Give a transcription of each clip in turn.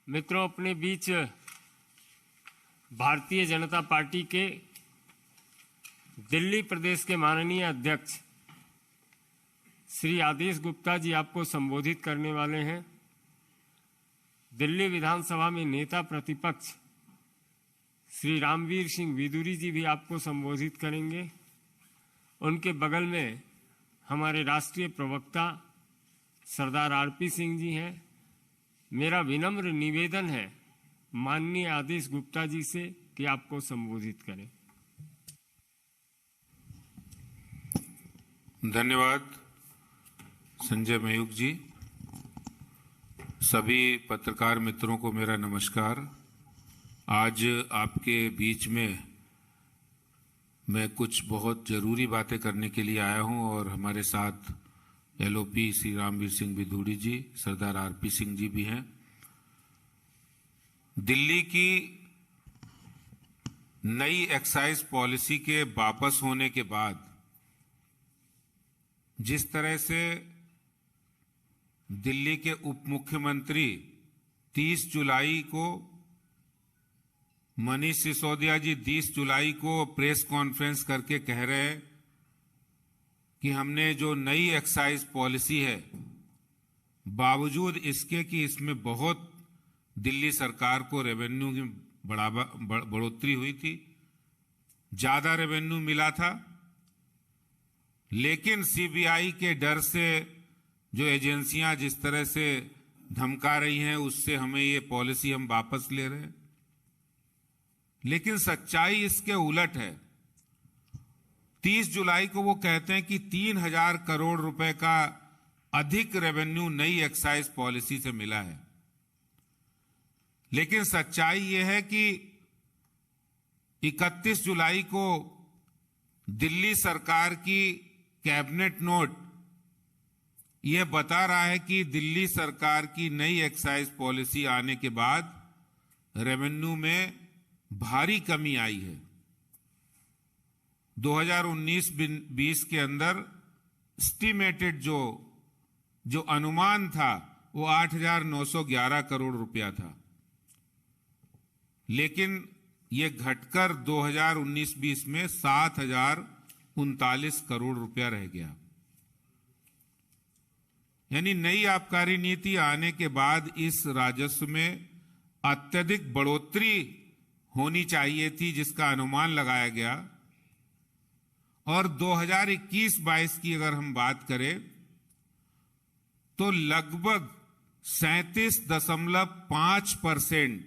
मित्रों, अपने बीच भारतीय जनता पार्टी के दिल्ली प्रदेश के माननीय अध्यक्ष श्री आदेश गुप्ता जी आपको संबोधित करने वाले हैं। दिल्ली विधानसभा में नेता प्रतिपक्ष श्री रामवीर सिंह विदुरी जी भी आपको संबोधित करेंगे। उनके बगल में हमारे राष्ट्रीय प्रवक्ता सरदार आरपी सिंह जी हैं। मेरा विनम्र निवेदन है माननीय आदेश गुप्ता जी से कि आपको संबोधित करें। धन्यवाद संजय मयूख जी। सभी पत्रकार मित्रों को मेरा नमस्कार। आज आपके बीच में मैं कुछ बहुत जरूरी बातें करने के लिए आया हूं और हमारे साथ एलओपी श्री रामवीर सिंह विदुरी जी, सरदार आरपी सिंह जी भी हैं। दिल्ली की नई एक्साइज पॉलिसी के वापस होने के बाद जिस तरह से दिल्ली के उप मुख्यमंत्री 30 जुलाई को, मनीष सिसोदिया जी 30 जुलाई को प्रेस कॉन्फ्रेंस करके कह रहे हैं कि हमने जो नई एक्साइज पॉलिसी है, बावजूद इसके कि इसमें बहुत दिल्ली सरकार को रेवेन्यू की बढ़ोतरी हुई थी, ज्यादा रेवेन्यू मिला था, लेकिन सीबीआई के डर से जो एजेंसियां जिस तरह से धमका रही हैं, उससे हमें ये पॉलिसी हम वापस ले रहे हैं। लेकिन सच्चाई इसके उलट है। 30 जुलाई को वो कहते हैं कि 3000 करोड़ रुपए का अधिक रेवेन्यू नई एक्साइज पॉलिसी से मिला है। लेकिन सच्चाई ये है कि 31 जुलाई को दिल्ली सरकार की कैबिनेट नोट यह बता रहा है कि दिल्ली सरकार की नई एक्साइज पॉलिसी आने के बाद रेवेन्यू में भारी कमी आई है। 2019-20 के अंदर एस्टिमेटेड जो अनुमान था वो 8,911 करोड़ रुपया था, लेकिन ये घटकर 2019-20 में 7,039 करोड़ रुपया रह गया। यानी नई आबकारी नीति आने के बाद इस राजस्व में अत्यधिक बढ़ोतरी होनी चाहिए थी, जिसका अनुमान लगाया गया। और 2021-22 की अगर हम बात करें तो लगभग 37.5%,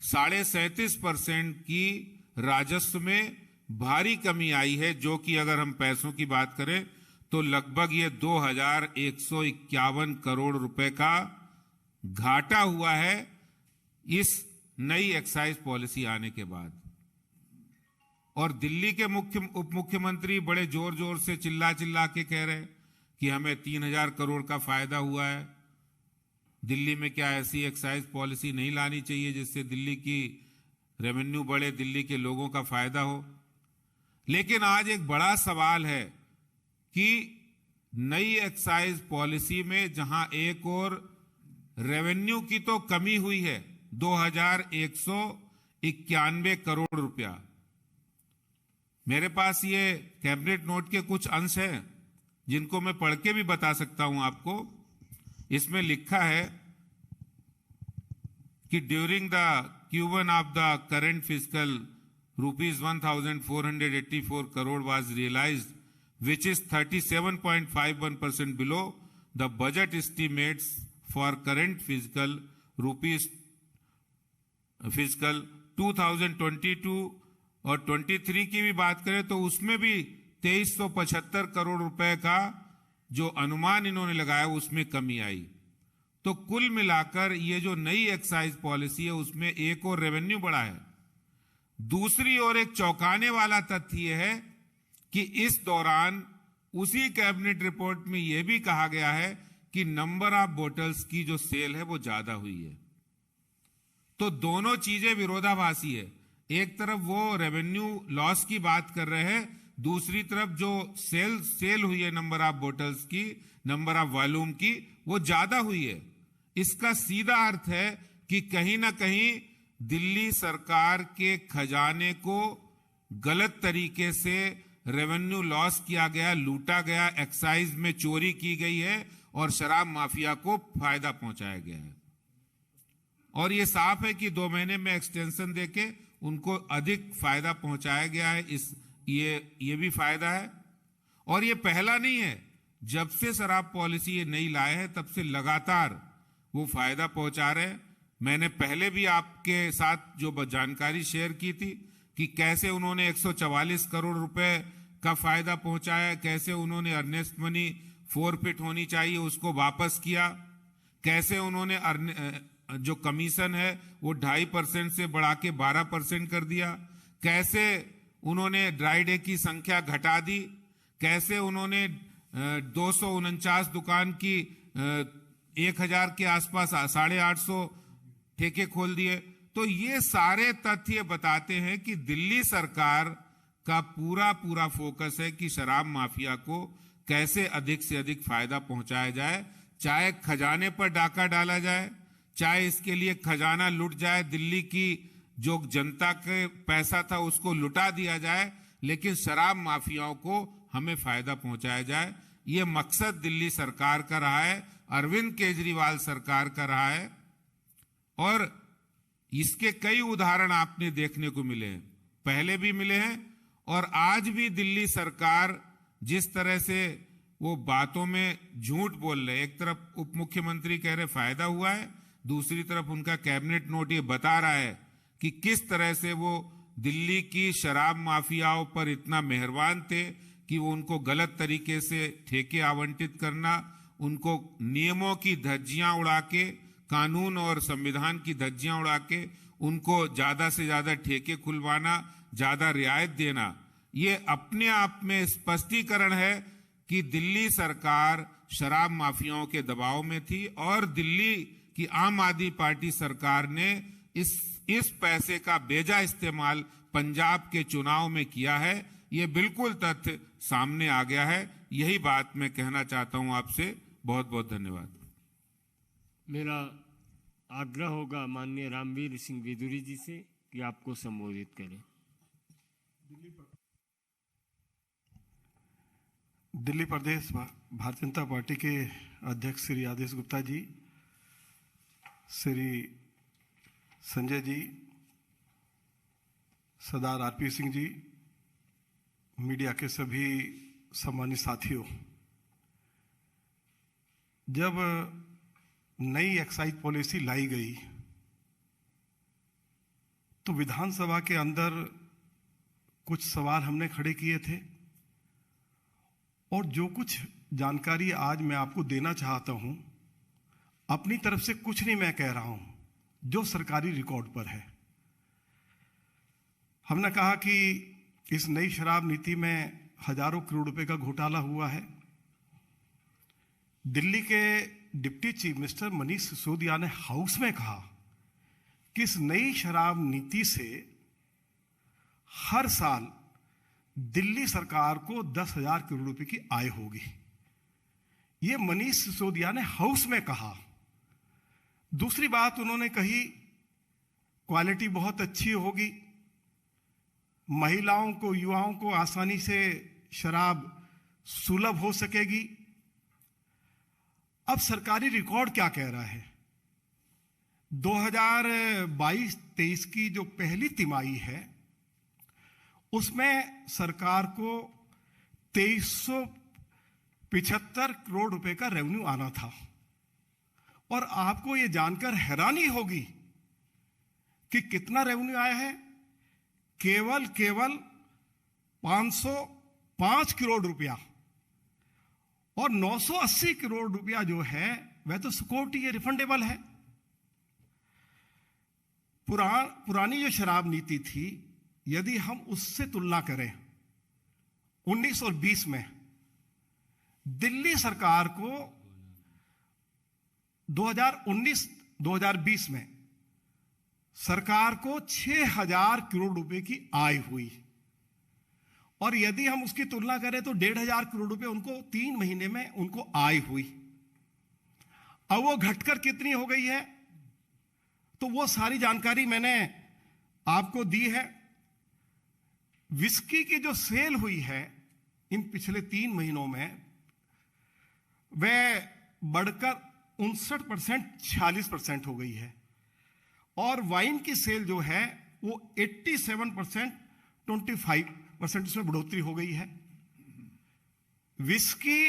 37.5% की राजस्व में भारी कमी आई है, जो कि अगर हम पैसों की बात करें तो लगभग ये 2,151 करोड़ रुपए का घाटा हुआ है इस नई एक्साइज पॉलिसी आने के बाद। और दिल्ली के उप मुख्यमंत्री बड़े जोर जोर से चिल्ला के कह रहे हैं कि हमें 3,000 करोड़ का फायदा हुआ है। दिल्ली में क्या ऐसी एक्साइज पॉलिसी नहीं लानी चाहिए जिससे दिल्ली की रेवेन्यू बढ़े, दिल्ली के लोगों का फायदा हो? लेकिन आज एक बड़ा सवाल है कि नई एक्साइज पॉलिसी में जहां एक और रेवेन्यू की तो कमी हुई है 2,191 करोड़ रुपया। मेरे पास ये कैबिनेट नोट के कुछ अंश हैं जिनको मैं पढ़ के भी बता सकता हूं आपको। इसमें लिखा है कि during the Q1 of the current fiscal ₹1,484 crore was realized, which is 37.51% below the budget estimates for current fiscal 2022 और 23 की भी बात करें तो उसमें भी 2,375 करोड़ रुपए का जो अनुमान इन्होंने लगाया उसमें कमी आई। तो कुल मिलाकर ये जो नई एक्साइज पॉलिसी है उसमें एक और रेवेन्यू बढ़ा है। दूसरी ओर एक चौंकाने वाला तथ्य यह है कि इस दौरान उसी कैबिनेट रिपोर्ट में यह भी कहा गया है कि नंबर ऑफ बोटल्स की जो सेल है वो ज्यादा हुई है। तो दोनों चीजें विरोधाभासी है। एक तरफ वो रेवेन्यू लॉस की बात कर रहे हैं, दूसरी तरफ जो सेल हुई है नंबर ऑफ बोटल्स की, नंबर ऑफ वॉल्यूम की, वो ज्यादा हुई है। इसका सीधा अर्थ है कि कहीं ना कहीं दिल्ली सरकार के खजाने को गलत तरीके से रेवेन्यू लॉस किया गया, लूटा गया, एक्साइज में चोरी की गई है और शराब माफिया को फायदा पहुंचाया गया है। और ये साफ है कि 2 महीने में एक्सटेंशन देके उनको अधिक फायदा पहुंचाया गया है। ये भी फायदा है। और ये पहला नहीं है, जब से शराब पॉलिसी ये नई लाए है तब से लगातार वो फायदा पहुंचा रहे हैं। मैंने पहले भी आपके साथ जो जानकारी शेयर की थी कि कैसे उन्होंने 144 करोड़ रुपए का फायदा पहुंचाया, कैसे उन्होंने अर्नेस्ट मनी फोरफिट होनी चाहिए उसको वापस किया, कैसे उन्होंने जो कमीशन है वो 2.5% से बढ़ा के 12% कर दिया, कैसे उन्होंने ड्राई डे की संख्या घटा दी, कैसे उन्होंने 249 दुकान की 1000 के आसपास 850 ठेके खोल दिए। तो ये सारे तथ्य बताते हैं कि दिल्ली सरकार का पूरा फोकस है कि शराब माफिया को कैसे अधिक से अधिक फायदा पहुंचाया जाए, चाहे खजाने पर डाका डाला जाए, चाहे इसके लिए खजाना लुट जाए, दिल्ली की जो जनता के पैसा था उसको लुटा दिया जाए, लेकिन शराब माफियाओं को हमें फायदा पहुंचाया जाए। ये मकसद दिल्ली सरकार का रहा है, अरविंद केजरीवाल सरकार का रहा है। और इसके कई उदाहरण आपने देखने को मिले हैं, पहले भी मिले हैं और आज भी दिल्ली सरकार जिस तरह से वो बातों में झूठ बोल रहे, एक तरफ उप मुख्यमंत्री कह रहे फायदा हुआ है, दूसरी तरफ उनका कैबिनेट नोट ये बता रहा है कि किस तरह से वो दिल्ली की शराब माफियाओं पर इतना मेहरबान थे कि वो उनको गलत तरीके से ठेके आवंटित करना, उनको नियमों की धज्जियां उड़ा के, कानून और संविधान की धज्जियां उड़ा के उनको ज्यादा से ज्यादा ठेके खुलवाना, ज्यादा रियायत देना, ये अपने आप में स्पष्टीकरण है कि दिल्ली सरकार शराब माफियाओं के दबाव में थी और दिल्ली की आम आदमी पार्टी सरकार ने इस पैसे का बेजा इस्तेमाल पंजाब के चुनाव में किया है। ये बिल्कुल तथ्य सामने आ गया है। यही बात मैं कहना चाहता हूं आपसे। बहुत बहुत धन्यवाद। मेरा आग्रह होगा माननीय रामवीर सिंह विदुरी जी से कि आपको संबोधित करें। दिल्ली प्रदेश भारतीय जनता पार्टी के अध्यक्ष श्री आदेश गुप्ता जी, श्री संजय जी, सरदार आरपी सिंह जी, मीडिया के सभी सम्मानित साथियों, जब नई एक्साइज पॉलिसी लाई गई तो विधानसभा के अंदर कुछ सवाल हमने खड़े किए थे और जो कुछ जानकारी आज मैं आपको देना चाहता हूं, अपनी तरफ से कुछ नहीं मैं कह रहा हूं, जो सरकारी रिकॉर्ड पर है। हमने कहा कि इस नई शराब नीति में हजारों करोड़ रुपए का घोटाला हुआ है। दिल्ली के deputy chief minister Manish Sisodia ने हाउस में कहा कि इस नई शराब नीति से हर साल दिल्ली सरकार को 10,000 करोड़ रुपए की आय होगी। यह मनीष सिसोदिया ने हाउस में कहा। दूसरी बात उन्होंने कही, क्वालिटी बहुत अच्छी होगी, महिलाओं को, युवाओं को आसानी से शराब सुलभ हो सकेगी। अब सरकारी रिकॉर्ड क्या कह रहा है? 2022-23 की जो पहली तिमाही है उसमें सरकार को 2375 करोड़ रुपए का रेवेन्यू आना था। और आपको यह जानकर हैरानी होगी कि कितना रेवेन्यू आया है। केवल 505 करोड़ रुपया, और 980 करोड़ रुपया जो है वह तो सिक्योरिटी, ये रिफंडेबल है। पुरानी जो शराब नीति थी, यदि हम उससे तुलना करें 19 और 20 में, दिल्ली सरकार को 2019-2020 में सरकार को 6,000 करोड़ रुपए की आय हुई। और यदि हम उसकी तुलना करें तो 1,500 करोड़ रुपए उनको 3 महीने में उनको आय हुई। अब वो घटकर कितनी हो गई है? तो वो सारी जानकारी मैंने आपको दी है। विस्की की जो सेल हुई है इन पिछले 3 महीनों में, वह बढ़कर 59% 46% हो गई है, और वाइन की सेल जो है वो 87% 25% उसमें बढ़ोतरी हो गई है। विस्की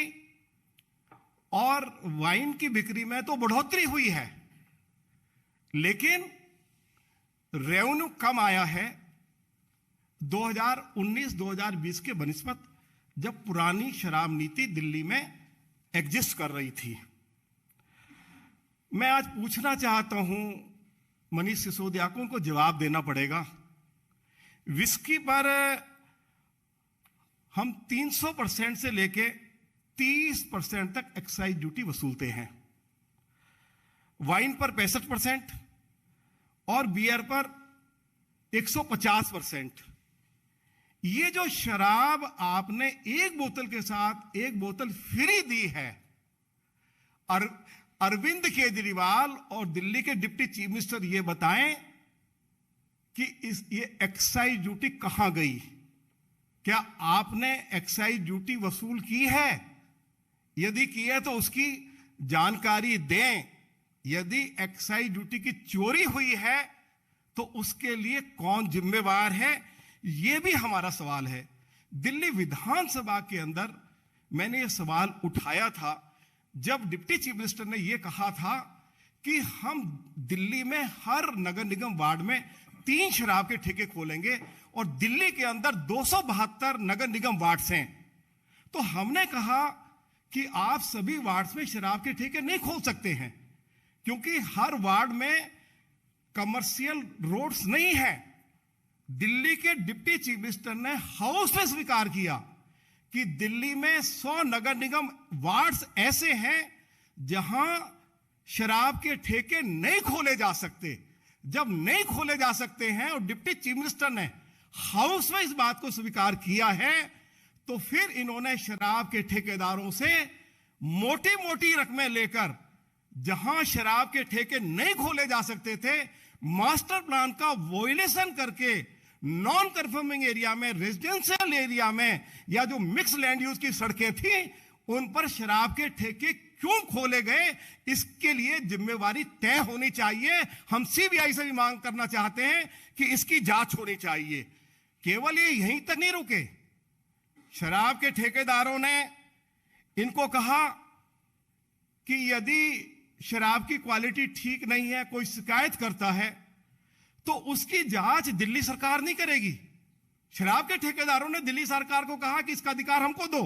और वाइन की बिक्री में तो बढ़ोतरी हुई है, लेकिन रेवेन्यू कम आया है 2019-2020 के बनिस्बत, जब पुरानी शराब नीति दिल्ली में एग्जिस्ट कर रही थी। मैं आज पूछना चाहता हूं मनीष सिसोदिया को, उनको जवाब देना पड़ेगा। विस्की पर हम 300% से लेके 30% तक एक्साइज ड्यूटी वसूलते हैं, वाइन पर 65% और बियर पर 150%। ये जो शराब आपने एक बोतल के साथ एक बोतल फ्री दी है, अरविंद केजरीवाल और दिल्ली के डिप्टी चीफ मिनिस्टर ये बताएं कि ये एक्साइज ड्यूटी कहां गई? क्या आपने एक्साइज ड्यूटी वसूल की है? यदि की है तो उसकी जानकारी दें। यदि एक्साइज ड्यूटी की चोरी हुई है तो उसके लिए कौन जिम्मेवार है, यह भी हमारा सवाल है। दिल्ली विधानसभा के अंदर मैंने यह सवाल उठाया था जब डिप्टी चीफ मिनिस्टर ने यह कहा था कि हम दिल्ली में हर नगर निगम वार्ड में 3 शराब के ठेके खोलेंगे, और दिल्ली के अंदर 272 नगर निगम वार्ड्स हैं। तो हमने कहा कि आप सभी वार्ड्स में शराब के ठेके नहीं खोल सकते हैं, क्योंकि हर वार्ड में कमर्शियल रोड्स नहीं है। दिल्ली के डिप्टी चीफ मिनिस्टर ने हाउस में स्वीकार किया कि दिल्ली में 100 नगर निगम वार्ड्स ऐसे हैं जहां शराब के ठेके नहीं खोले जा सकते। जब नहीं खोले जा सकते हैं और डिप्टी चीफ मिनिस्टर ने हाउस में इस बात को स्वीकार किया है, तो फिर इन्होंने शराब के ठेकेदारों से मोटी मोटी रकमें लेकर, जहां शराब के ठेके नहीं खोले जा सकते थे, मास्टर प्लान का वोलेशन करके नॉन कंफर्मिंग एरिया में, रेजिडेंशियल एरिया में, या जो मिक्स लैंड यूज की सड़कें थी उन पर शराब के ठेके क्यों खोले गए, इसके लिए जिम्मेवारी तय होनी चाहिए। हम सीबीआई से भी मांग करना चाहते हैं कि इसकी जांच होनी चाहिए। केवल ये यहीं तक नहीं रुके, शराब के ठेकेदारों ने इनको कहा कि यदि शराब की क्वालिटी ठीक नहीं है, कोई शिकायत करता है, तो उसकी जांच दिल्ली सरकार नहीं करेगी। शराब के ठेकेदारों ने दिल्ली सरकार को कहा कि इसका अधिकार हमको दो।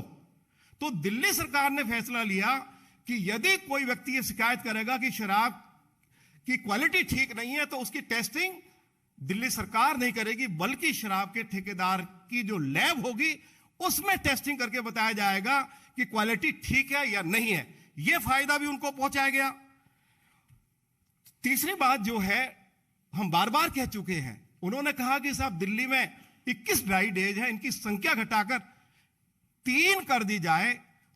तो दिल्ली सरकार ने फैसला लिया कि यदि कोई व्यक्ति ये शिकायत करेगा कि शराब की क्वालिटी ठीक नहीं है, तो उसकी टेस्टिंग दिल्ली सरकार नहीं करेगी, बल्कि शराब के ठेकेदार की जो लैब होगी उसमें टेस्टिंग करके बताया जाएगा कि क्वालिटी ठीक है या नहीं है। यह फायदा भी उनको पहुंचाया गया। तीसरी बात जो है, हम बार बार कह चुके हैं, उन्होंने कहा कि साहब दिल्ली में 21 ड्राई डेज है, इनकी संख्या घटाकर 3 कर दी जाए।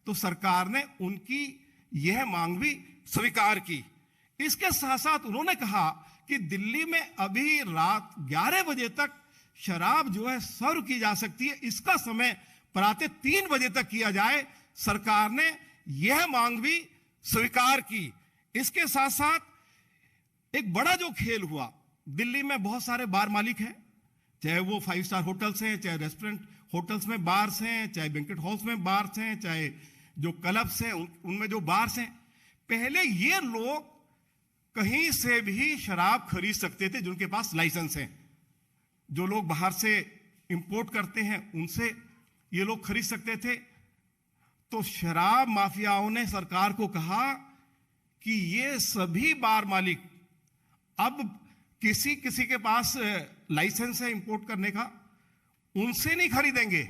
तो सरकार ने उनकी यह मांग भी स्वीकार की। इसके साथ साथ उन्होंने कहा कि दिल्ली में अभी रात 11 बजे तक शराब जो है सर्व की जा सकती है, इसका समय प्रातः 3 बजे तक किया जाए। सरकार ने यह मांग भी स्वीकार की। इसके साथ साथ एक बड़ा जो खेल हुआ, दिल्ली में बहुत सारे बार मालिक हैं, चाहे वो 5 स्टार होटल्स हैं, चाहे रेस्टोरेंट होटल्स में बार्स हैं, चाहे बैंक्वेट हॉल्स में बार्स हैं, चाहे जो क्लब्स हैं उनमें जो बार्स हैं। पहले ये लोग कहीं से भी शराब खरीद सकते थे जिनके पास लाइसेंस है। जो लोग बाहर से इंपोर्ट करते हैं उनसे ये लोग खरीद सकते थे। तो शराब माफियाओं ने सरकार को कहा कि ये सभी बार मालिक अब किसी के पास लाइसेंस है इंपोर्ट करने का, उनसे नहीं खरीदेंगे,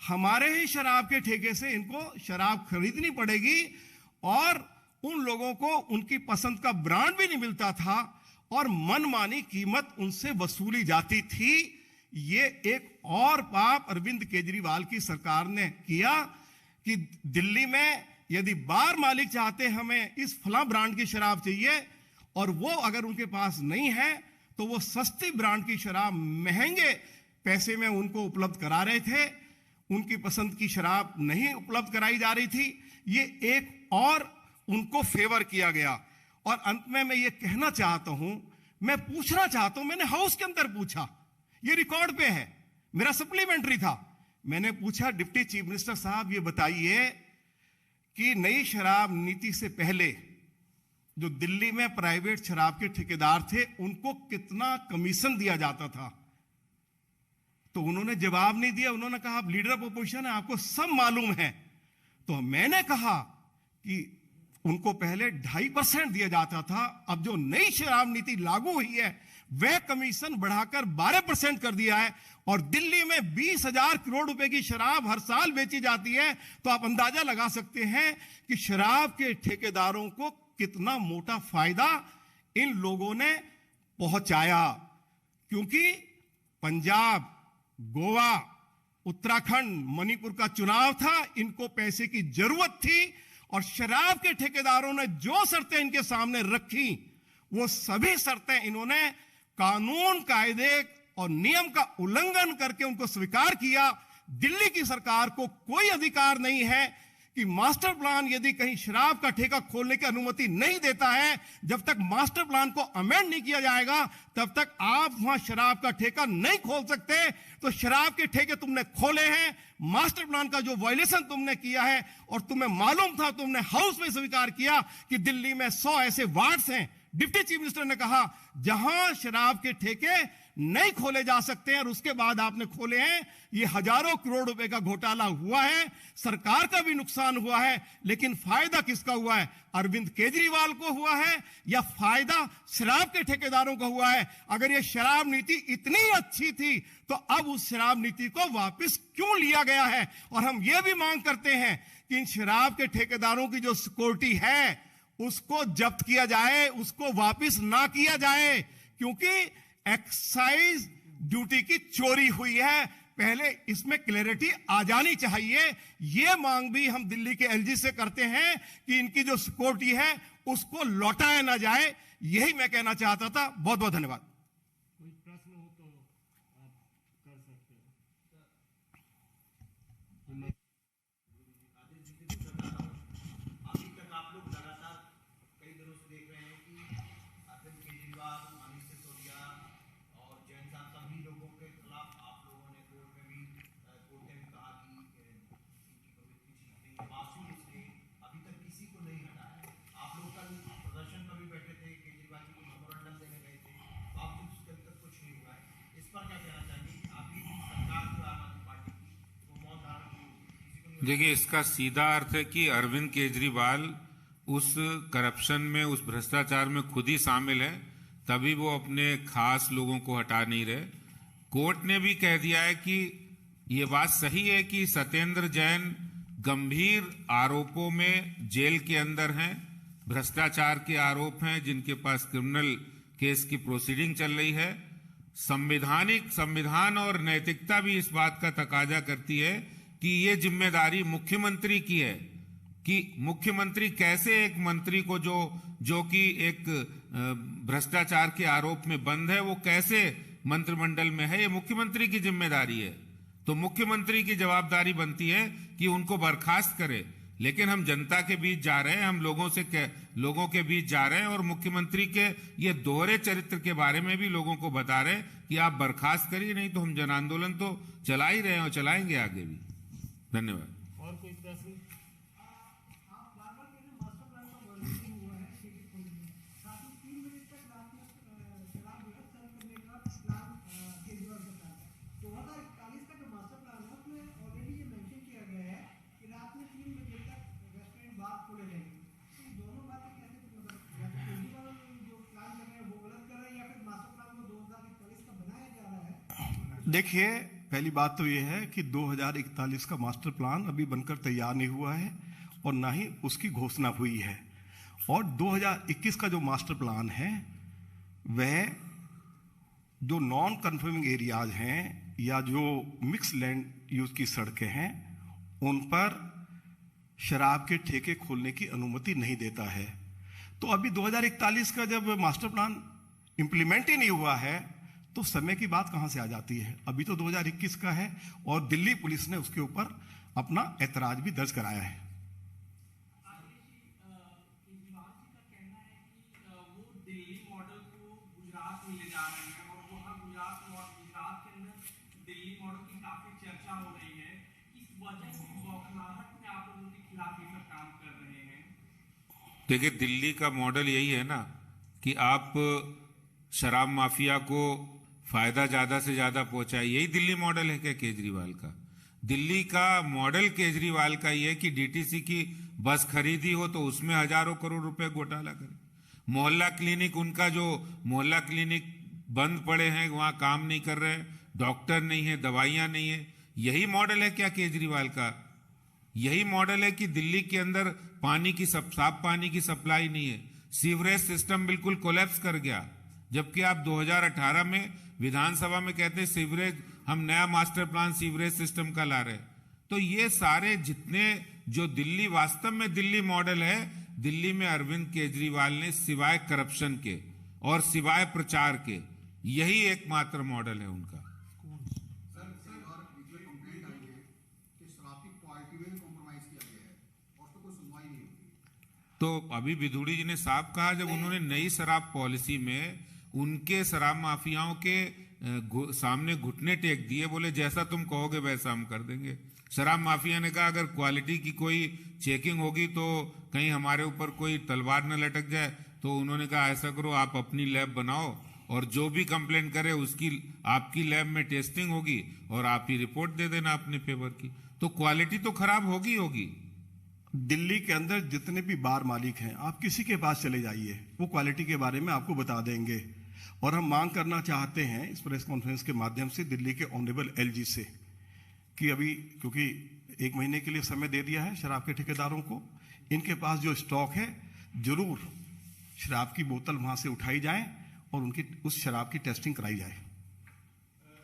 हमारे ही शराब के ठेके से इनको शराब खरीदनी पड़ेगी। और उन लोगों को उनकी पसंद का ब्रांड भी नहीं मिलता था और मनमानी कीमत उनसे वसूली जाती थी। ये एक और पाप अरविंद केजरीवाल की सरकार ने किया कि दिल्ली में यदि बार मालिक चाहते हमें इस फला ब्रांड की शराब चाहिए और वो अगर उनके पास नहीं है तो वो सस्ती ब्रांड की शराब महंगे पैसे में उनको उपलब्ध करा रहे थे, उनकी पसंद की शराब नहीं उपलब्ध कराई जा रही थी। ये एक और उनको फेवर किया गया। और अंत में मैं ये कहना चाहता हूं, मैं पूछना चाहता हूं, मैंने हाउस के अंदर पूछा, ये रिकॉर्ड पे है, मेरा सप्लीमेंट्री था, मैंने पूछा डिप्टी चीफ मिनिस्टर साहब ये बताइए कि नई शराब नीति से पहले जो दिल्ली में प्राइवेट शराब के ठेकेदार थे उनको कितना कमीशन दिया जाता था? तो उन्होंने जवाब नहीं दिया। उन्होंने कहा आप लीडर ऑफ अपोजिशन है, आपको सब मालूम है। तो मैंने कहा कि उनको पहले 2.5% दिया जाता था, अब जो नई शराब नीति लागू हुई है वह कमीशन बढ़ाकर 12% कर दिया है। और दिल्ली में 20,000 करोड़ रुपए की शराब हर साल बेची जाती है। तो आप अंदाजा लगा सकते हैं कि शराब के ठेकेदारों को कितना मोटा फायदा इन लोगों ने पहुंचाया। क्योंकि पंजाब, गोवा, उत्तराखंड, मणिपुर का चुनाव था, इनको पैसे की जरूरत थी और शराब के ठेकेदारों ने जो शर्तें इनके सामने रखी वो सभी शर्तें इन्होंने कानून, कायदे और नियम का उल्लंघन करके उनको स्वीकार किया। दिल्ली की सरकार को कोई अधिकार नहीं है कि मास्टर प्लान यदि कहीं शराब का ठेका खोलने की अनुमति नहीं देता है, जब तक मास्टर प्लान को अमेंड नहीं किया जाएगा तब तक आप वहां शराब का ठेका नहीं खोल सकते। तो शराब के ठेके तुमने खोले हैं, मास्टर प्लान का जो वायलेशन तुमने किया है, और तुम्हें मालूम था, तुमने हाउस में स्वीकार किया कि दिल्ली में 100 ऐसे वार्ड्स हैं। डिप्टी चीफ मिनिस्टर ने कहा जहां शराब के ठेके नहीं खोले जा सकते हैं और उसके बाद आपने खोले हैं। ये हजारों करोड़ रुपए का घोटाला हुआ है, सरकार का भी नुकसान हुआ है, लेकिन फायदा किसका हुआ है? अरविंद केजरीवाल को हुआ है या फायदा शराब के ठेकेदारों को हुआ है? अगर ये शराब नीति इतनी अच्छी थी तो अब उस शराब नीति को वापस क्यों लिया गया है? और हम ये भी मांग करते हैं कि इन शराब के ठेकेदारों की जो सिक्योरिटी है उसको जब्त किया जाए, उसको वापस ना किया जाए, क्योंकि एक्साइज ड्यूटी की चोरी हुई है। पहले इसमें क्लैरिटी आ जानी चाहिए। यह मांग भी हम दिल्ली के एलजी से करते हैं कि इनकी जो सिक्योरिटी है उसको लौटाया ना जाए। यही मैं कहना चाहता था। बहुत बहुत धन्यवाद। कोई प्रश्न हो तो आप कर सकते हैं। अभी तक आप लोग लगातार कई दिनों से देख रहे हैं कि अरविंद केजरीवाल, मनीष सिसोदिया और जैन साहब, सभी लोगों के खिलाफ आप लोगों ने कोर्ट ने भी कहा कि इनकी प्रवृत्ति ठीक नहीं, बावजूद इसके अभी तक किसी को नहीं हटाया। आप लोग कल प्रदर्शन पर भी बैठे थे, केजरीवाल जी को मेमोरेंडम देने गए थे, बावजूद उसके अभी तक कुछ नहीं हुआ है। इस पर क्या कहना चाहिए? अभी सरकार जो आम आदमी पार्टी की वो मौन धारण की, किसी को नहीं। देखिए, इसका सीधा अर्थ है कि अरविंद केजरीवाल उस करप्शन में, उस भ्रष्टाचार में खुद ही शामिल है, तभी वो अपने खास लोगों को हटा नहीं रहे। कोर्ट ने भी कह दिया है कि ये बात सही है कि सत्येंद्र जैन गंभीर आरोपों में जेल के अंदर हैं, भ्रष्टाचार के आरोप हैं, जिनके पास क्रिमिनल केस की प्रोसीडिंग चल रही है। संविधान और नैतिकता भी इस बात का तकाजा करती है कि ये जिम्मेदारी मुख्यमंत्री की है कि मुख्यमंत्री कैसे एक मंत्री को जो कि एक भ्रष्टाचार के आरोप में बंद है, वो कैसे मंत्रिमंडल में है, ये मुख्यमंत्री की जिम्मेदारी है। तो मुख्यमंत्री की जवाबदारी बनती है कि उनको बर्खास्त करे। लेकिन हम जनता के बीच जा रहे हैं, हम लोगों के बीच जा रहे हैं और मुख्यमंत्री के ये दोहरे चरित्र के बारे में भी लोगों को बता रहे हैं कि आप बर्खास्त करिए, नहीं तो हम जन आंदोलन तो चला ही रहे हैं और चलाएंगे आगे भी। धन्यवाद। और कोई प्रश्न? देखिए, पहली बात तो यह है कि 2041 का मास्टर प्लान अभी बनकर तैयार नहीं हुआ है और ना ही उसकी घोषणा हुई है। और 2021 का जो मास्टर प्लान है वह जो नॉन कन्फर्मिंग एरियाज हैं या जो मिक्स लैंड यूज की सड़कें हैं उन पर शराब के ठेके खोलने की अनुमति नहीं देता है। तो तो अभी 2041 का जब मास्टर प्लान इंप्लीमेंट ही नहीं हुआ है तो समय की बात कहां से आ जाती है? अभी तो 2021 का है और दिल्ली पुलिस ने उसके ऊपर अपना ऐतराज भी दर्ज कराया है। केजरीवाल जी का कहना है कि वो दिल्ली मॉडल को गुजरात में ले जा रहे हैं और वहाँ गुजरात के अंदर दिल्ली मॉडल की काफी चर्चा हो रही है। इस वजह से बौखलाहट में आप लोगों के खिलाफ ये सब काम कर रहे हैं। देखिए, दिल्ली का मॉडल यही है ना कि आप शराब माफिया को फायदा ज्यादा से ज्यादा पहुंचाए। यही दिल्ली मॉडल है क्या केजरीवाल का? दिल्ली का मॉडल केजरीवाल का ये है कि डीटीसी की बस खरीदी हो तो उसमें हजारों करोड़ रुपए घोटाला करे। मोहल्ला क्लिनिक, उनका जो मोहल्ला क्लिनिक बंद पड़े हैं, वहां काम नहीं कर रहे हैं, डॉक्टर नहीं है, दवाइयां नहीं है। यही मॉडल है क्या केजरीवाल का? यही मॉडल है कि दिल्ली के अंदर पानी की साफ पानी की सप्लाई नहीं है, सीवरेज सिस्टम बिल्कुल कोलैप्स कर गया, जबकि आप 2018 में विधानसभा में कहते हैं सीवरेज, हम नया मास्टर प्लान सीवरेज सिस्टम का ला रहे। तो ये सारे जितने जो दिल्ली, वास्तव में दिल्ली मॉडल है, दिल्ली में अरविंद केजरीवाल ने सिवाय करप्शन के और सिवाय प्रचार के यही एकमात्र मॉडल है उनका। तो अभी विधुड़ी जी ने साफ कहा, जब उन्होंने नई शराब पॉलिसी में उनके शराब माफियाओं के सामने घुटने टेक दिए, बोले जैसा तुम कहोगे वैसा हम कर देंगे। शराब माफिया ने कहा अगर क्वालिटी की कोई चेकिंग होगी तो कहीं हमारे ऊपर कोई तलवार न लटक जाए, तो उन्होंने कहा ऐसा करो, आप अपनी लैब बनाओ और जो भी कंप्लेंट करे उसकी आपकी लैब में टेस्टिंग होगी और आप ही रिपोर्ट दे देना अपने फेवर की। तो क्वालिटी तो खराब होगी। दिल्ली के अंदर जितने भी बार मालिक हैं, आप किसी के पास चले जाइए, वो क्वालिटी के बारे में आपको बता देंगे। और हम मांग करना चाहते हैं इस प्रेस कॉन्फ्रेंस के माध्यम से दिल्ली के ऑनरेबल एलजी से कि अभी क्योंकि 1 महीने के लिए समय दे दिया है शराब के ठेकेदारों को, इनके पास जो स्टॉक है जरूर शराब की बोतल वहां से उठाई जाए और उनकी उस शराब की टेस्टिंग कराई जाए।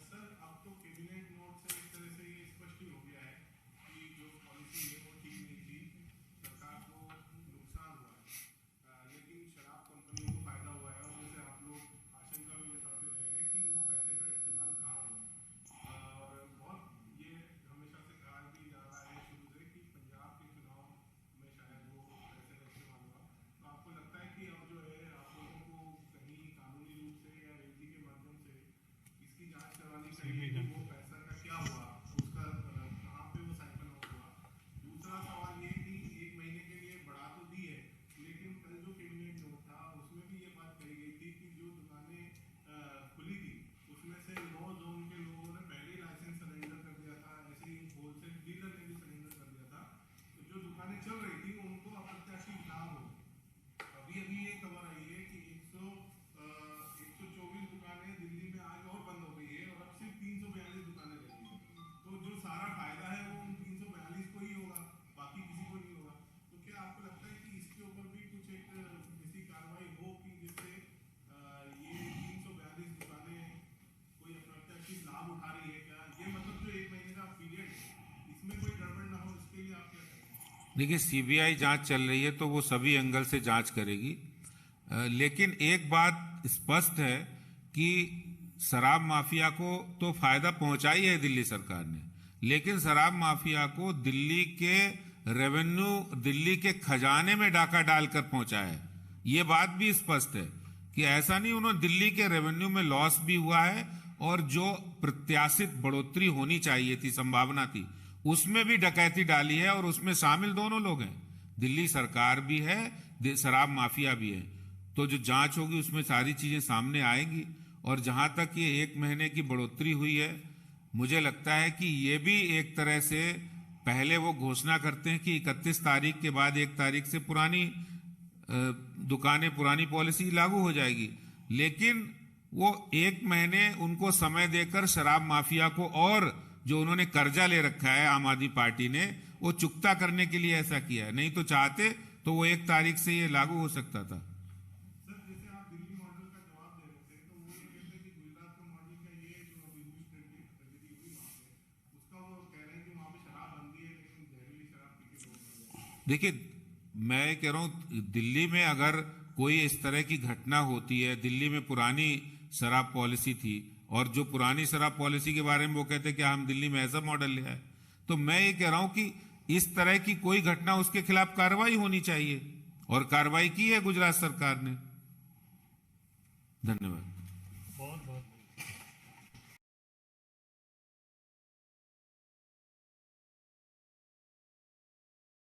सर, अब तो कैबिनेट नोट से एक तरह से ये स्पष्ट ही हो गया है कि जो पॉलिसी है वो ठीक नहीं थी, सरकार को नुकसान हुआ है, लेकिन शराब कंपनियों को फायदा हुआ है। और जैसे आप लोग आशंका भी जताते रहे हैं कि वो पैसे का इस्तेमाल कहाँ हुआ, और बहुत ये हमेशा से कहा भी जा रहा है शुरू से कि पंजाब के चुनाव में शायद वो पैसे का इस्तेमाल हुआ। तो आपको लगता है कि अब जो है आप लोगों को कहीं कानूनी रूप से या एलजी के माध्यम से इसकी जांच करवानी चाहिए कि वो पैसा का क्या हुआ, उसका कहाँ पे वो साइफन आउट हुआ। दूसरा सवाल ये कि 1 महीने के लिए बढ़ा तो दी है, लेकिन कल जो कैबिनेट नोट था उसमें भी ये बात कही गई थी कि जो दुकानें खुली थी उसमें से 9 जोन के लोगों ने पहले ही लाइसेंस सरेंडर कर दिया था, ऐसे ही होलसेल डीलर ने भी सरेंडर कर दिया था। तो जो दुकानें चल रही थी उनको अप्रत्याशित लाभ हो। अभी ये खबर आई है कि 124 दुकानें दिल्ली में आज और बंद हो गई है और अब सिर्फ 342 दुकानें रहती हैं। तो जो सारा फायदा है वो उन 342 को ही होगा, बाकी किसी को नहीं होगा। तो क्या आपको लगता है कि इसके ऊपर भी कुछ एक ऐसी कार्रवाई हो कि जिससे ये 342 दुकानें कोई अप्रत्याशित लाभ उठा रही है? क्या ये मतलब जो 1 महीने का पीरियड है इसमें कोई गड़बड़ ना हो, इसके लिए आप क्या करेंगे? देखिए, सीबीआई जांच चल रही है तो वो सभी एंगल से जांच करेगी, लेकिन एक बात स्पष्ट है कि शराब माफिया को तो फायदा पहुंचा ही है दिल्ली सरकार ने, लेकिन शराब माफिया को दिल्ली के रेवेन्यू, दिल्ली के खजाने में डाका डालकर पहुंचा है। ये बात भी स्पष्ट है कि ऐसा नहीं, उन्होंने दिल्ली के रेवेन्यू में लॉस भी हुआ है और जो प्रत्याशित बढ़ोतरी होनी चाहिए थी, संभावना थी, उसमें भी डकैती डाली है और उसमें शामिल दोनों लोग हैं, दिल्ली सरकार भी है, शराब माफिया भी है। तो जो जांच होगी उसमें सारी चीजें सामने आएंगी। और जहां तक ये 1 महीने की बढ़ोतरी हुई है, मुझे लगता है कि ये भी एक तरह से, पहले वो घोषणा करते हैं कि 31 तारीख के बाद 1 तारीख से पुरानी दुकानें, पुरानी पॉलिसी लागू हो जाएगी, लेकिन वो 1 महीने उनको समय देकर शराब माफिया को, और जो उन्होंने कर्जा ले रखा है आम आदमी पार्टी ने, वो चुकता करने के लिए ऐसा किया है। नहीं तो चाहते तो वो 1 तारीख से ये लागू हो सकता था। सर, जैसे आप दिल्ली मॉडल का जवाब दे रहे थे तो वो ये कहते हैं कि गुजरात का मॉडल का ये जो अभी हुई ट्रेजेडी हुई वहाँ पे, उसका वो कह रहे हैं कि वहाँ पे शराब बंदी है लेकिन जहरीली शराब पी के लोग मर गए। देखिए, मैं कह रहा हूं दिल्ली में अगर कोई इस तरह की घटना होती है, दिल्ली में पुरानी शराब पॉलिसी थी और जो पुरानी शराब पॉलिसी के बारे में वो कहते कि हम दिल्ली में ऐसा मॉडल ले आए, तो मैं ये कह रहा हूं कि इस तरह की कोई घटना उसके खिलाफ कार्रवाई होनी चाहिए और कार्रवाई की है गुजरात सरकार ने। धन्यवाद।